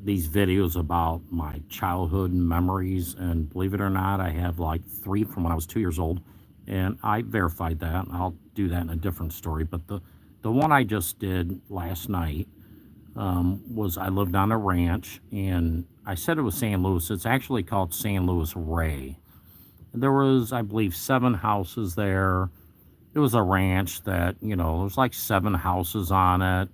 these videos about my childhood memories, and believe it or not, I have like three from when I was 2 years old, and I verified that. I'll do that in a different story, but the one I just did last night was I lived on a ranch, and I said it was San Luis. It's actually called San Luis Rey. There was, I believe, seven houses there. It was a ranch that, there was like seven houses on it.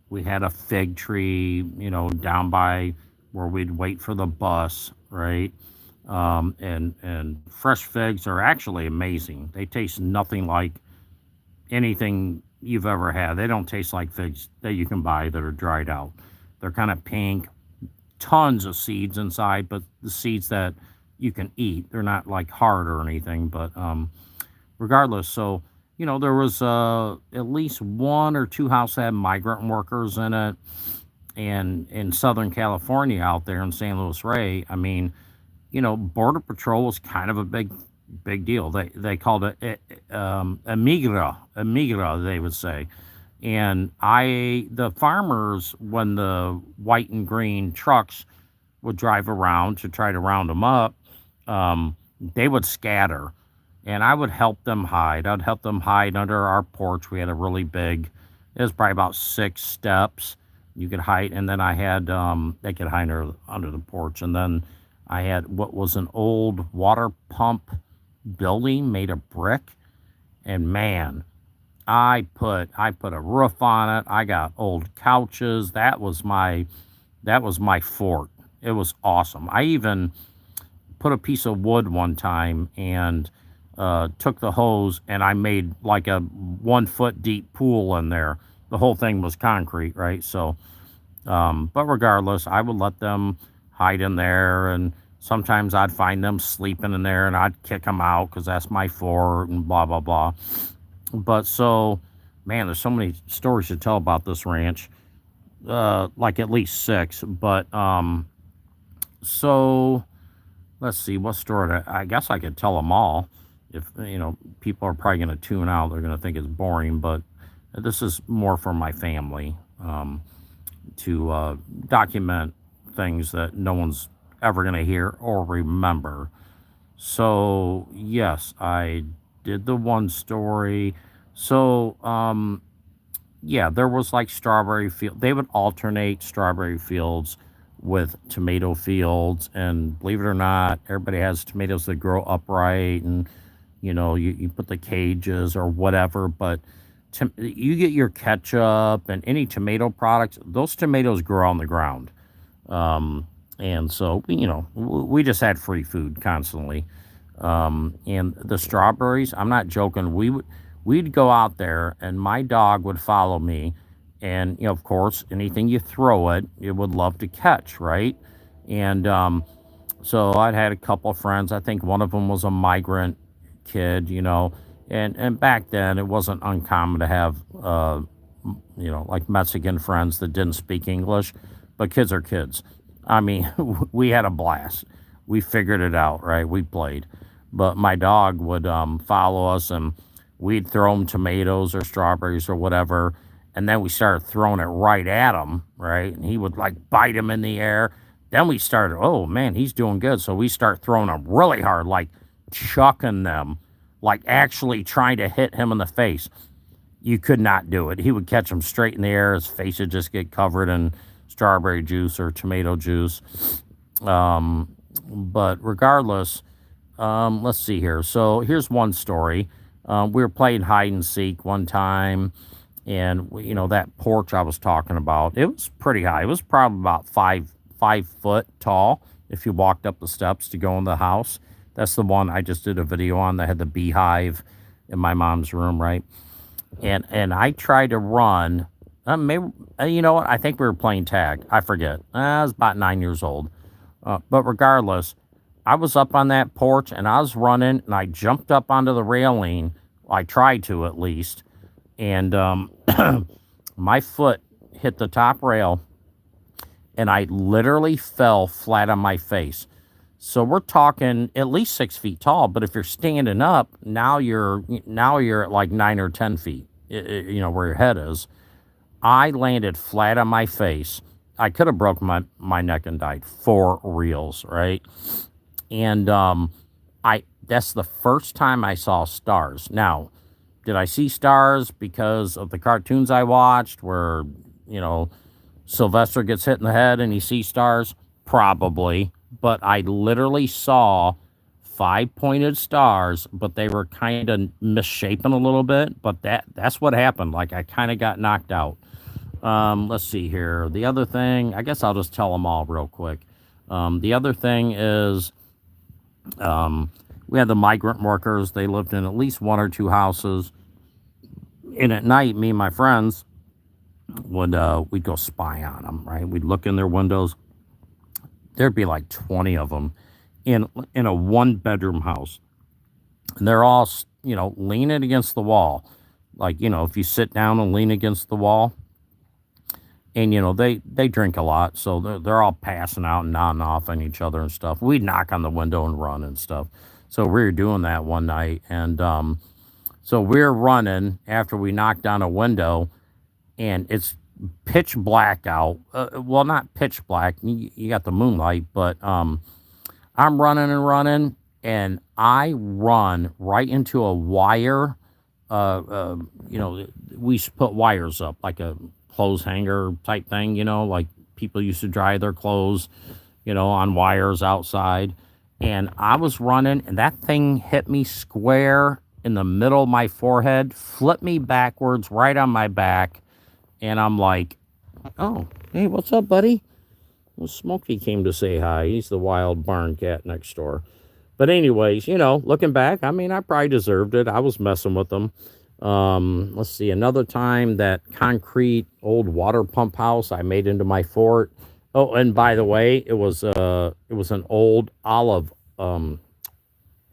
We had a fig tree, down by where we'd wait for the bus, right? And fresh figs are actually amazing. They taste nothing like anything you've ever had. They don't taste like figs that you can buy that are dried out. They're kind of pink, tons of seeds inside, but the seeds that you can eat, they're not like hard or anything. But regardless, so there was at least one or two houses that had migrant workers in it, and in Southern California out there in San Luis Rey, I mean, Border Patrol was kind of a big deal. They called it emigra, they would say. And the farmers, when the white and green trucks would drive around to try to round them up, they would scatter, and I would help them hide. I'd help them hide under our porch. We had a really big, it was probably about 6 steps you could hide, and then I had they could hide under the porch, and then I had what was an old water pump building made of brick, and man, I put a roof on it. I got old couches. That was my fort. It was awesome. I even put a piece of wood one time and took the hose and I made like a 1 foot deep pool in there. The whole thing was concrete, right? So, but regardless, I would let them hide in there, and sometimes I'd find them sleeping in there and I'd kick them out because that's my fort and blah, blah, blah. But so, man, there's so many stories to tell about this ranch, like at least six. But so let's see, what story? I guess I could tell them all. If people are probably going to tune out, they're going to think it's boring. But this is more for my family, to document things that no one's ever going to hear or remember. So yes, I did the one story. So yeah, there was like strawberry field. They would alternate strawberry fields with tomato fields, and believe it or not, everybody has tomatoes that grow upright, and you put the cages or whatever. But you get your ketchup and any tomato products; those tomatoes grow on the ground. And so we just had free food constantly. And the strawberries, I'm not joking. We'd go out there, and my dog would follow me, and of course, anything you throw it would love to catch, right? And so I'd had a couple of friends. I think one of them was a migrant kid, and back then it wasn't uncommon to have like Mexican friends that didn't speak English, but kids are kids. I mean, we had a blast. We figured it out, right? We played. But my dog would follow us, and we'd throw him tomatoes or strawberries or whatever. And then we started throwing it right at him, right? And he would like bite him in the air. Then we started, oh man, he's doing good. So we start throwing them really hard, like chucking them, like actually trying to hit him in the face. You could not do it. He would catch them straight in the air. His face would just get covered in strawberry juice or tomato juice. But regardless, let's see here. So here's one story. We were playing hide and seek one time, and that porch I was talking about. It was pretty high. It was probably about 5 foot tall. If you walked up the steps to go in the house, that's the one I just did a video on that had the beehive in my mom's room, right? And I tried to run. Maybe you know what? I think we were playing tag. I forget. I was about 9 years old. But regardless, I was up on that porch and I was running, and I jumped up onto the railing. I tried to, at least, and my foot hit the top rail, and I literally fell flat on my face. So we're talking at least 6 feet tall. But if you're standing up, now you're at like 9 or 10 feet. Where your head is. I landed flat on my face. I could have broke my neck and died for reals, right? And I that's the first time I saw stars. Now, did I see stars because of the cartoons I watched where, you know, Sylvester gets hit in the head and he sees stars? Probably. But I literally saw five pointed stars, but they were kind of misshapen a little bit. But that's what happened. Like I kind of got knocked out. Let's see here. The other thing, I guess I'll just tell them all real quick. The other thing is we had the migrant workers. They lived in at least one or two houses. And at night, me and my friends would we'd go spy on them, right? We'd look in their windows. There'd be like 20 of them in a one bedroom house. And they're all, you know, leaning against the wall. Like, you know, if you sit down and lean against the wall, and you know they drink a lot, so they're all passing out and nodding off on each other and stuff. We'd knock on the window and run and stuff. So we were doing that one night, and so we're running after we knocked on a window, and it's pitch black out. Well, not pitch black. You got the moonlight, but I'm running and running, and I run right into a wire. You know, we used to put wires up like a clothes hanger type thing, you know, like people used to dry their clothes, you know, on wires outside. And I was running, and that thing hit me square in the middle of my forehead, flipped me backwards right on my back. And I'm like, oh, hey, what's up, buddy? Well, Smokey came to say hi. He's the wild barn cat next door. But anyways, you know, looking back, I mean, I probably deserved it. I was messing with them. Let's see, another time that concrete old water pump house I made into my fort. Oh, and by the way, it was an old olive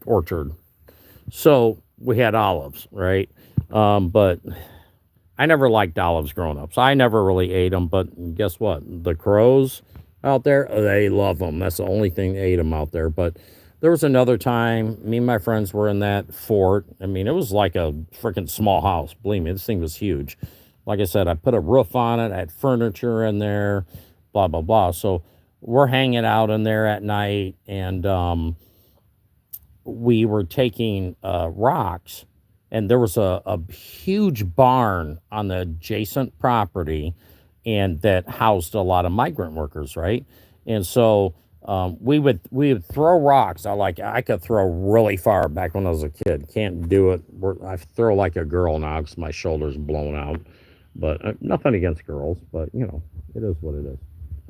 orchard. So we had olives, right? But I never liked olives growing up, so I never really ate them. But guess what? The crows out there, they love them. That's the only thing they ate them out there. But there was another time, me and my friends were in that fort. I mean, it was like a freaking small house. Believe me, this thing was huge. Like I said, I put a roof on it. I had furniture in there, blah, blah, blah. So we're hanging out in there at night, and we were taking rocks, and there was a huge barn on the adjacent property, and that housed a lot of migrant workers, right? And so we would throw rocks. I could throw really far back when I was a kid. Can't do it. I throw like a girl now because my shoulder's blown out. But nothing against girls, but you know, it is what it is.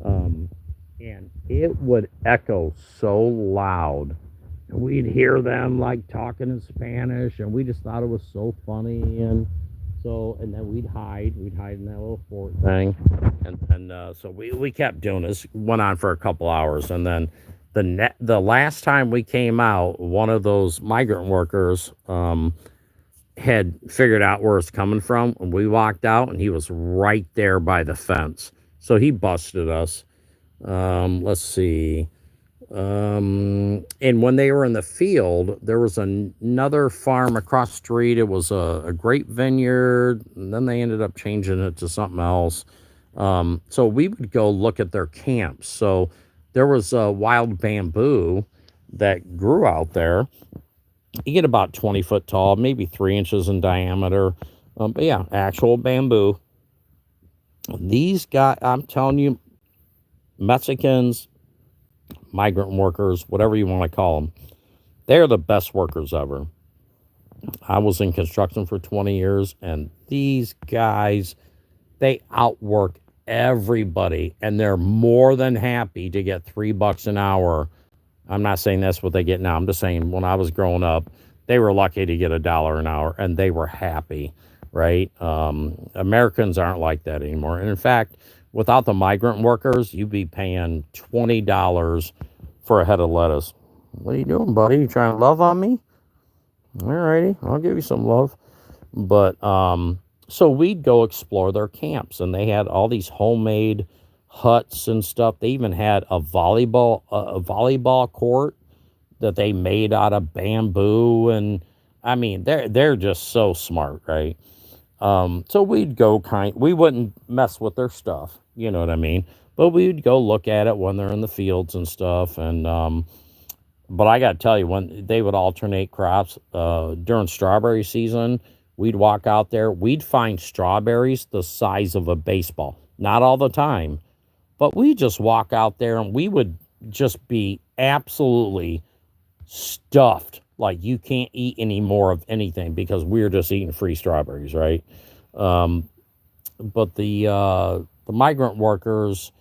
And it would echo so loud. And we'd hear them like talking in Spanish, and we just thought it was so funny. And then we'd hide in that little fort thing, and so we kept doing this. Went on for a couple hours, and then the last time we came out, one of those migrant workers had figured out where it's coming from, and we walked out, and he was right there by the fence, so he busted us. Let's see. And when they were in the field, there was another farm across the street. It was a grape vineyard, and then they ended up changing it to something else. So we would go look at their camps. So there was a wild bamboo that grew out there. You get about 20 foot tall, maybe 3 inches in diameter. But yeah, actual bamboo. These guys, I'm telling you, Mexicans, migrant workers, whatever you want to call them, they're the best workers ever. I was in construction for 20 years, and these guys, they outwork everybody, and they're more than happy to get $3 an hour. I'm not saying that's what they get now. I'm just saying when I was growing up, they were lucky to get $1 an hour, and they were happy, right? Americans aren't like that anymore. And in fact, without the migrant workers, you'd be paying $20 for a head of lettuce. What are you doing, buddy? You trying to love on me? All righty, I'll give you some love. But so we'd go explore their camps, and they had all these homemade huts and stuff. They even had a volleyball court that they made out of bamboo, and I mean they're just so smart, right? So we'd go we wouldn't mess with their stuff, You know what I mean? But we would go look at it when they're in the fields and stuff. And but I got to tell you, when they would alternate crops during strawberry season, we'd walk out there. We'd find strawberries the size of a baseball. Not all the time, but we just walk out there and we would just be absolutely stuffed. Like you can't eat any more of anything because we're just eating free strawberries, right? Um, but the migrant workers,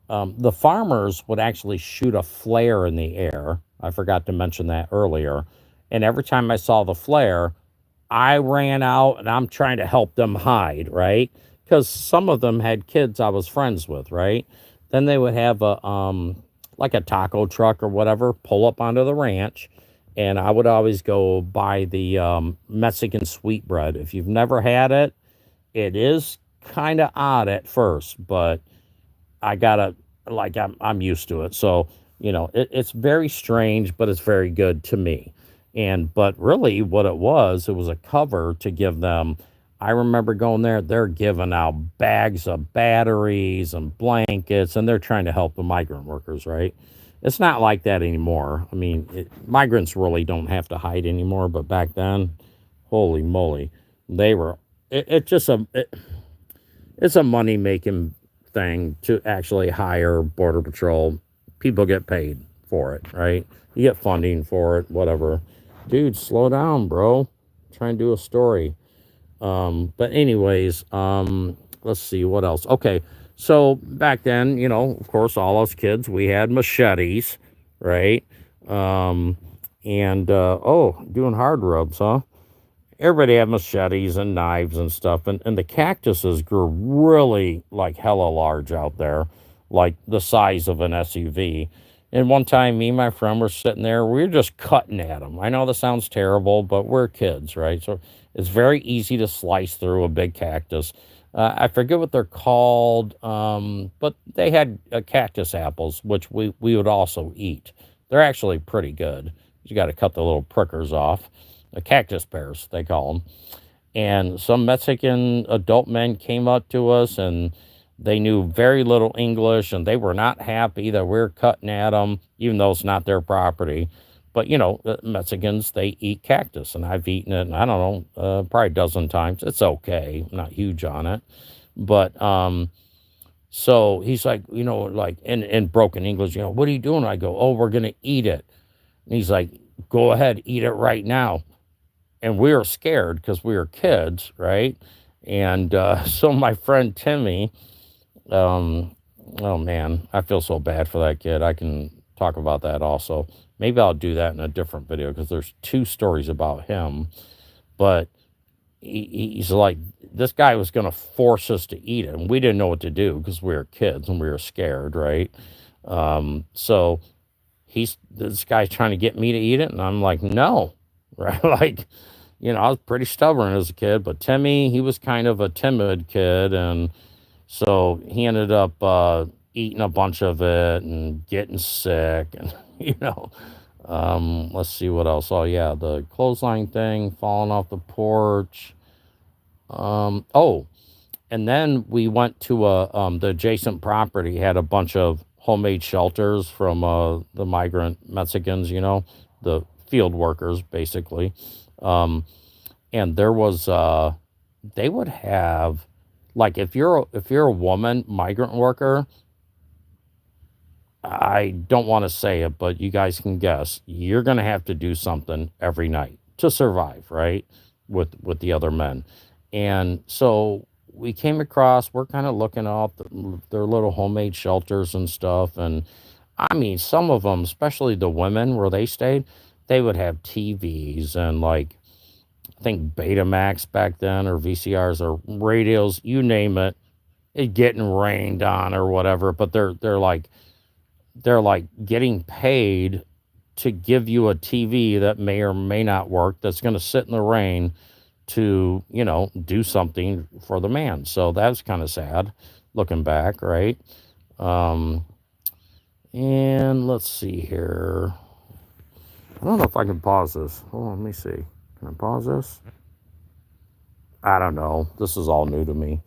the farmers would actually shoot a flare in the air. I forgot to mention that earlier. And every time I saw the flare, I ran out and I'm trying to help them hide, right? Because some of them had kids I was friends with, right? Then they would have a like a taco truck or whatever pull up onto the ranch, and I would always go buy the Mexican sweetbread. If you've never had it, it is kind of odd at first, but I gotta like I'm used to it. So it's very strange, but it's very good to me. And but really, what it was a cover to give them. I remember going there. They're giving out bags of batteries and blankets, and they're trying to help the migrant workers. Right? It's not like that anymore. I mean, migrants really don't have to hide anymore. But back then, holy moly, they were. It just it's a money making thing to actually hire border patrol. People get paid for it, right? You get funding for it, whatever. Dude, slow down, bro. Try and do a story. But anyways, let's see what else. Okay, so back then, of course, all us kids, we had machetes, right? Um, and oh, doing hard rubs, huh? Everybody had machetes and knives and stuff, and the cactuses grew really like hella large out there, like the size of an SUV. And one time, me and my friend were sitting there, we were just cutting at them. I know this sounds terrible, but we're kids, right? So it's very easy to slice through a big cactus. I forget what they're called, but they had cactus apples, which we would also eat. They're actually pretty good. You got to cut the little prickers off. Cactus pears, they call them. And some Mexican adult men came up to us and they knew very little English and they were not happy that we're cutting at them, even though it's not their property. But, Mexicans, they eat cactus and I've eaten it, I don't know, probably a dozen times. It's okay. I'm not huge on it. But, so he's like, like in broken English, what are you doing? I go, oh, we're going to eat it. And he's like, go ahead, eat it right now. And we were scared because we were kids, right? And so my friend Timmy, um, oh man, I feel so bad for that kid. I can talk about that also. Maybe I'll do that in a different video because there's two stories about him. But he's like, this guy was going to force us to eat it, and we didn't know what to do because we were kids and we were scared, right? So this guy's trying to get me to eat it, and I'm like, no, right? Like, I was pretty stubborn as a kid, but Timmy, he was kind of a timid kid. And so he ended up eating a bunch of it and getting sick. And, let's see what else. Oh, yeah, the clothesline thing, falling off the porch. Oh, and then we went to the adjacent property, had a bunch of homemade shelters from the migrant Mexicans, the field workers, basically. And there was they would have, like, if you're a woman migrant worker, I don't want to say it, but you guys can guess, you're going to have to do something every night to survive, right? With the other men. And so we came across, we're kind of looking at their little homemade shelters and stuff. And I mean, some of them, especially the women where they stayed, they would have TVs and, like, I think Betamax back then, or VCRs, or radios, you name it, getting rained on or whatever. But they're like getting paid to give you a TV that may or may not work, that's going to sit in the rain to do something for the man. So that's kind of sad looking back, right? Um, and let's see here. I don't know if I can pause this. Hold on, let me see. Can I pause this? I don't know. This is all new to me.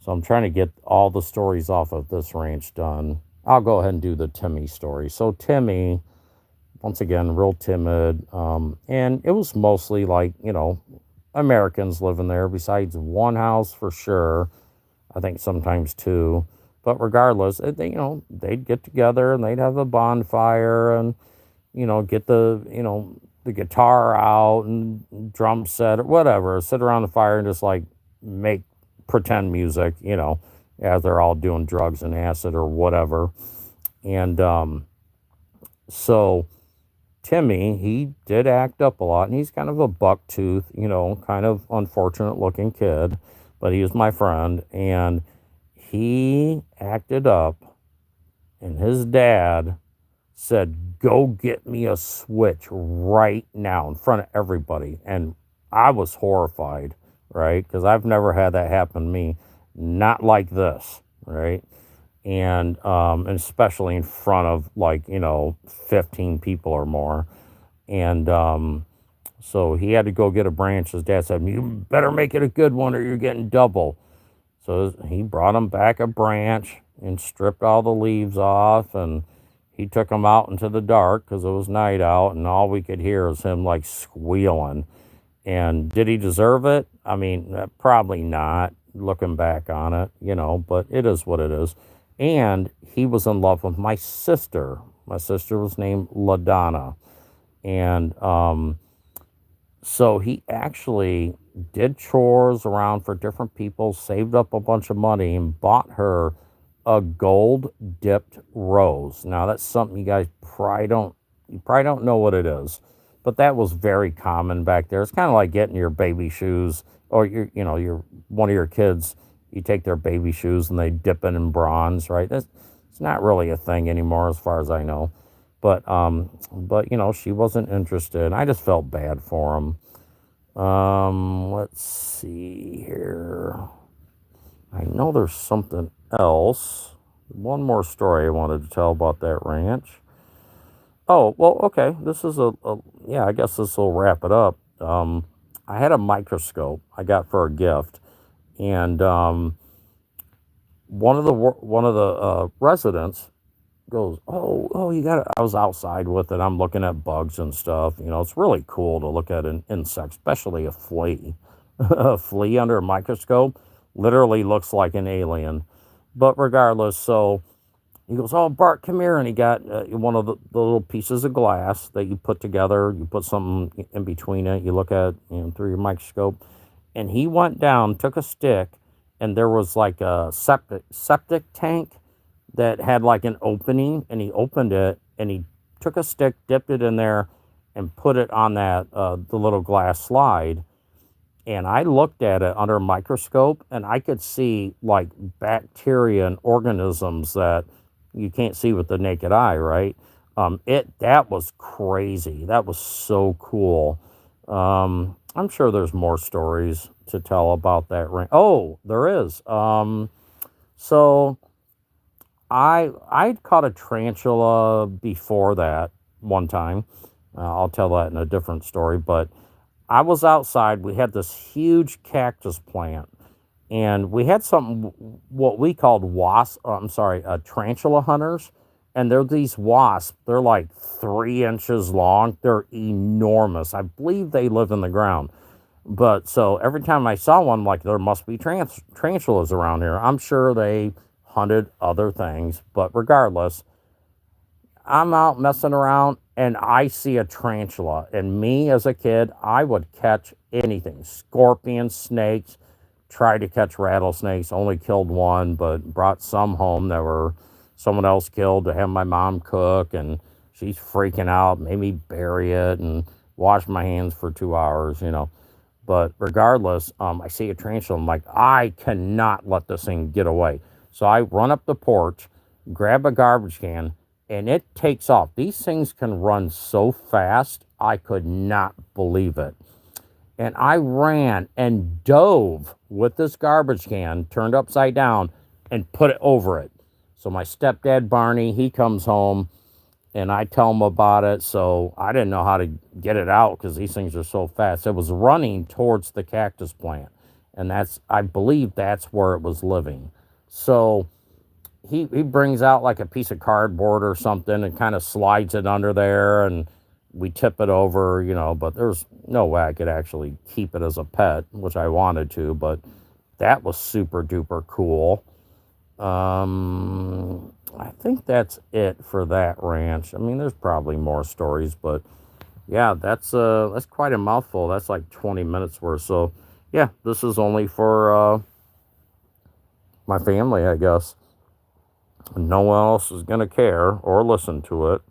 So I'm trying to get all the stories off of this ranch done. I'll go ahead and do the Timmy story. So Timmy, once again, real timid, and it was mostly like, Americans living there. Besides one house for sure, I think sometimes two. But regardless, they'd get together and they'd have a bonfire and get the guitar out and drum set or whatever, sit around the fire and just like make pretend music, as they're all doing drugs and acid or whatever. And so Timmy, he did act up a lot, and he's kind of a buck tooth, kind of unfortunate looking kid, but he was my friend, and he acted up, and his dad said, "Go get me a switch right now in front of everybody." And I was horrified, right? Because I've never had that happen to me. Not like this, right? And especially in front of 15 people or more. And so he had to go get a branch. His dad said, "You better make it a good one or you're getting double." So he brought him back a branch and stripped all the leaves off, and he took him out into the dark because it was night out, and all we could hear was him like squealing. And did he deserve it? I mean, probably not, looking back on it, but it is what it is. And he was in love with my sister. My sister was named LaDonna. And so he actually did chores around for different people, saved up a bunch of money, and bought her a gold dipped rose. Now that's something you probably don't know what it is, but that was very common back there. It's kind of like getting your baby shoes, or your one of your kids, you take their baby shoes and they dip it in bronze, right? It's not really a thing anymore as far as I know. But she wasn't interested. I just felt bad for him. Let's see here. I know there's something else. One more story I wanted to tell about that ranch. Oh, well, okay. This is yeah, I guess this will wrap it up. I had a microscope I got for a gift, and one of the residents goes, "Oh, you got it." I was outside with it. I'm looking at bugs and stuff. It's really cool to look at an insect, especially a flea. A flea under a microscope literally looks like an alien. But regardless, so he goes, "Oh, Bart, come here." And he got one of the little pieces of glass that you put together. You put something in between it. You look at through your microscope. And he went down, took a stick, and there was like a septic tank that had like an opening, and he opened it, and he took a stick, dipped it in there, and put it on that the little glass slide. And I looked at it under a microscope, and I could see like bacteria and organisms that you can't see with the naked eye, right? That was crazy. That was so cool. I'm sure there's more stories to tell about that ring. Oh, there is. So I'd caught a tarantula before that one time. I'll tell that in a different story, but I was outside. We had this huge cactus plant, and we had something what we called tarantula hunters, and they're these wasps. They're like 3 inches long. They're enormous. I believe they live in the ground. But so every time I saw one, like, there must be tarantulas around here. I'm sure they hunted other things, but regardless, I'm out messing around and I see a tarantula. And me as a kid, I would catch anything, scorpions, snakes, tried to catch rattlesnakes, only killed one, but brought some home that were someone else killed to have my mom cook. And she's freaking out, made me bury it and wash my hands for 2 hours. But regardless, I see a tarantula. I'm like, I cannot let this thing get away. So I run up the porch, grab a garbage can, and it takes off. These things can run so fast, I could not believe it. And I ran and dove with this garbage can, turned upside down, and put it over it. So my stepdad, Barney, he comes home, and I tell him about it. So I didn't know how to get it out because these things are so fast. It was running towards the cactus plant. and I believe that's where it was living. So he brings out like a piece of cardboard or something and kind of slides it under there, and we tip it over, but there's no way I could actually keep it as a pet, which I wanted to, but that was super duper cool. I think that's it for that ranch. I mean, there's probably more stories, but yeah, that's quite a mouthful. That's like 20 minutes worth. So yeah, this is only for my family, I guess. No one else is gonna care or listen to it.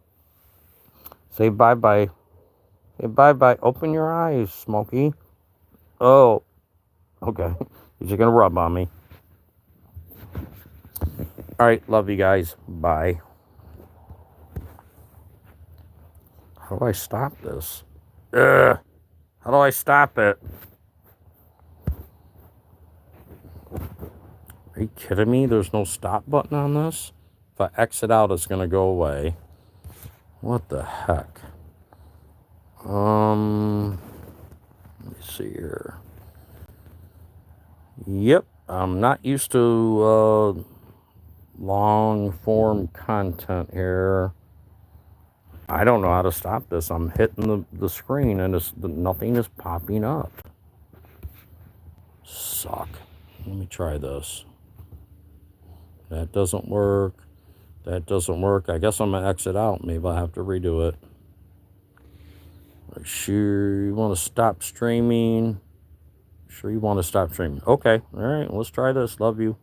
Say bye bye. Say bye bye. Open your eyes, Smokey. Oh, okay. You're gonna rub on me. All right, love you guys. Bye. How do I stop this? Ugh. How do I stop it? Are you kidding me? There's no stop button on this? If I exit out, it's gonna go away. What the heck? Let me see here. Yep, I'm not used to long form content here. I don't know how to stop this. I'm hitting the screen and nothing is popping up. Suck. Let me try this. That doesn't work. That doesn't work. I guess I'm going to exit out. Maybe I'll have to redo it. Sure you want to stop streaming? Sure you want to stop streaming? Okay. All right. Let's try this. Love you.